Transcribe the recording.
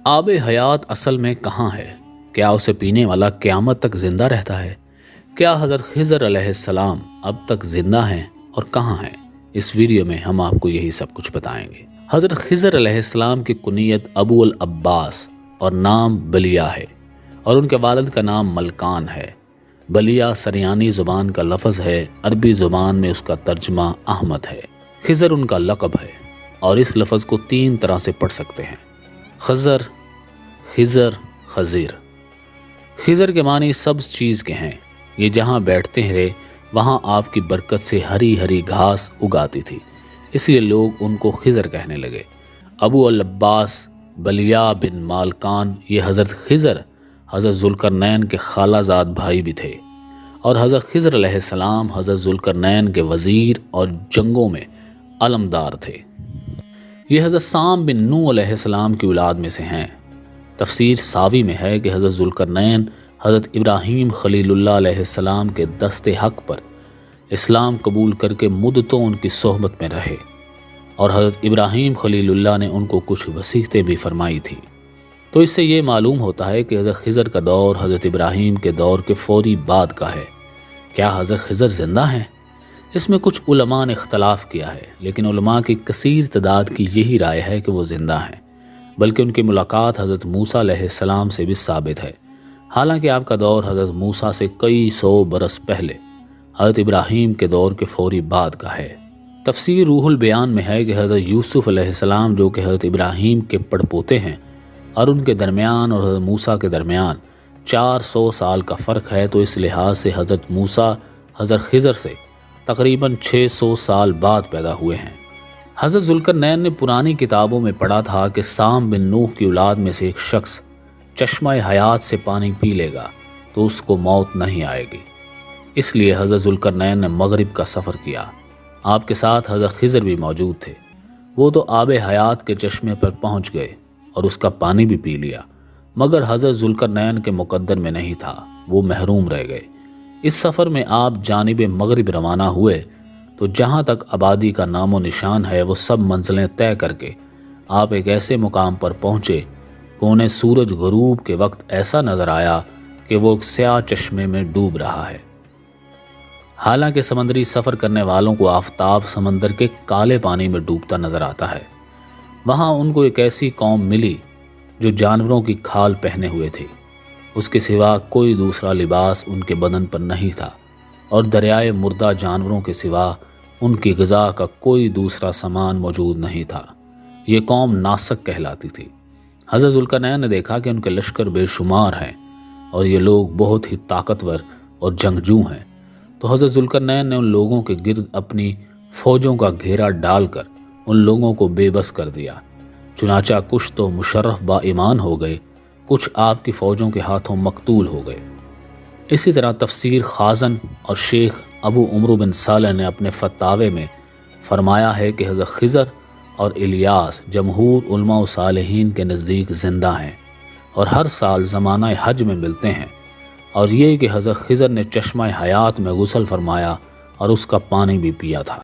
آب حیات اصل میں کہاں ہے؟ کیا اسے پینے والا قیامت تک زندہ رہتا ہے؟ کیا حضرت خضر علیہ السلام اب تک زندہ ہیں اور کہاں ہیں؟ اس ویڈیو میں ہم آپ کو یہی سب کچھ بتائیں گے۔ حضرت خضر علیہ السلام کی کنیت ابو العباس اور نام بلیہ ہے، اور ان کے والد کا نام ملکان ہے۔ بلیہ سریانی زبان کا لفظ ہے، عربی زبان میں اس کا ترجمہ احمد ہے۔ خضر ان کا لقب ہے، اور اس لفظ کو 3 طرح سے پڑھ سکتے ہیں: خضر، خضر، خضیر۔ خضر کے معنی سبز چیز کے ہیں، یہ جہاں بیٹھتے ہیں وہاں آپ کی برکت سے ہری ہری گھاس اگاتی تھی، اس لیے لوگ ان کو خضر کہنے لگے۔ ابو العباس بلیہ بن مالکان یہ حضرت خضر حضرت ذوالقرنین کے خالہ زاد بھائی بھی تھے، اور حضرت خضر علیہ السلام حضرت ذوالقرنین کے وزیر اور جنگوں میں علمدار تھے۔ یہ حضرت سام بن نوح علیہ السلام کی اولاد میں سے ہیں۔ تفسیر ساوی میں ہے کہ حضرت ذوالقرنین حضرت ابراہیم خلیل اللہ علیہ السلام کے دست حق پر اسلام قبول کر کے مدتوں ان کی صحبت میں رہے، اور حضرت ابراہیم خلیل اللہ نے ان کو کچھ وصیتیں بھی فرمائی تھیں۔ تو اس سے یہ معلوم ہوتا ہے کہ حضرت خضر کا دور حضرت ابراہیم کے دور کے فوری بعد کا ہے۔ کیا حضرت خضر زندہ ہیں؟ اس میں کچھ علماء نے اختلاف کیا ہے، لیکن علماء کی کثیر تعداد کی یہی رائے ہے کہ وہ زندہ ہیں، بلکہ ان کی ملاقات حضرت موسیٰ علیہ السلام سے بھی ثابت ہے، حالانکہ آپ کا دور حضرت موسیٰ سے کئی 100 برس پہلے حضرت ابراہیم کے دور کے فوری بعد کا ہے۔ تفسیر روح البیان میں ہے کہ حضرت یوسف علیہ السلام جو کہ حضرت ابراہیم کے پڑپوتے ہیں، اور ان کے درمیان اور حضرت موسیٰ کے درمیان 400 سال کا فرق ہے، تو اس لحاظ سے حضرت موسیٰ حضرت خضر سے تقریباً 600 سال بعد پیدا ہوئے ہیں۔ حضرت ذوالقرنین نے پرانی کتابوں میں پڑھا تھا کہ سام بن نوح کی اولاد میں سے ایک شخص چشمہ حیات سے پانی پی لے گا تو اس کو موت نہیں آئے گی، اس لیے حضرت ذوالقرنین نے مغرب کا سفر کیا۔ آپ کے ساتھ حضرت خضر بھی موجود تھے، وہ تو آب حیات کے چشمے پر پہنچ گئے اور اس کا پانی بھی پی لیا، مگر حضرت ذوالقرنین کے مقدر میں نہیں تھا، وہ محروم رہ گئے۔ اس سفر میں آپ جانب مغرب روانہ ہوئے تو جہاں تک آبادی کا نام و نشان ہے وہ سب منزلیں طے کر کے آپ ایک ایسے مقام پر پہنچے کہ انہیں سورج غروب کے وقت ایسا نظر آیا کہ وہ ایک سیاہ چشمے میں ڈوب رہا ہے۔ حالانکہ سمندری سفر کرنے والوں کو آفتاب سمندر کے کالے پانی میں ڈوبتا نظر آتا ہے، وہاں ان کو ایک ایسی قوم ملی جو جانوروں کی کھال پہنے ہوئے تھی، اس کے سوا کوئی دوسرا لباس ان کے بدن پر نہیں تھا، اور دریائے مردہ جانوروں کے سوا ان کی غذا کا کوئی دوسرا سامان موجود نہیں تھا۔ یہ قوم ناسک کہلاتی تھی۔ حضرت ذوالقرنین نے دیکھا کہ ان کے لشکر بے شمار ہیں اور یہ لوگ بہت ہی طاقتور اور جنگجو ہیں، تو حضرت ذوالقرنین نے ان لوگوں کے گرد اپنی فوجوں کا گھیرا ڈال کر ان لوگوں کو بے بس کر دیا۔ چنانچہ کچھ تو مشرف با ایمان ہو گئے، کچھ آپ کی فوجوں کے ہاتھوں مقتول ہو گئے۔ اسی طرح تفسیر خازن اور شیخ ابو عمرو بن صالح نے اپنے فتاوے میں فرمایا ہے کہ حضرت خضر اور الیاس جمہور علماء و صالحین کے نزدیک زندہ ہیں اور ہر سال زمانہ حج میں ملتے ہیں، اور یہ کہ حضرت خضر نے چشمہ حیات میں غسل فرمایا اور اس کا پانی بھی پیا تھا۔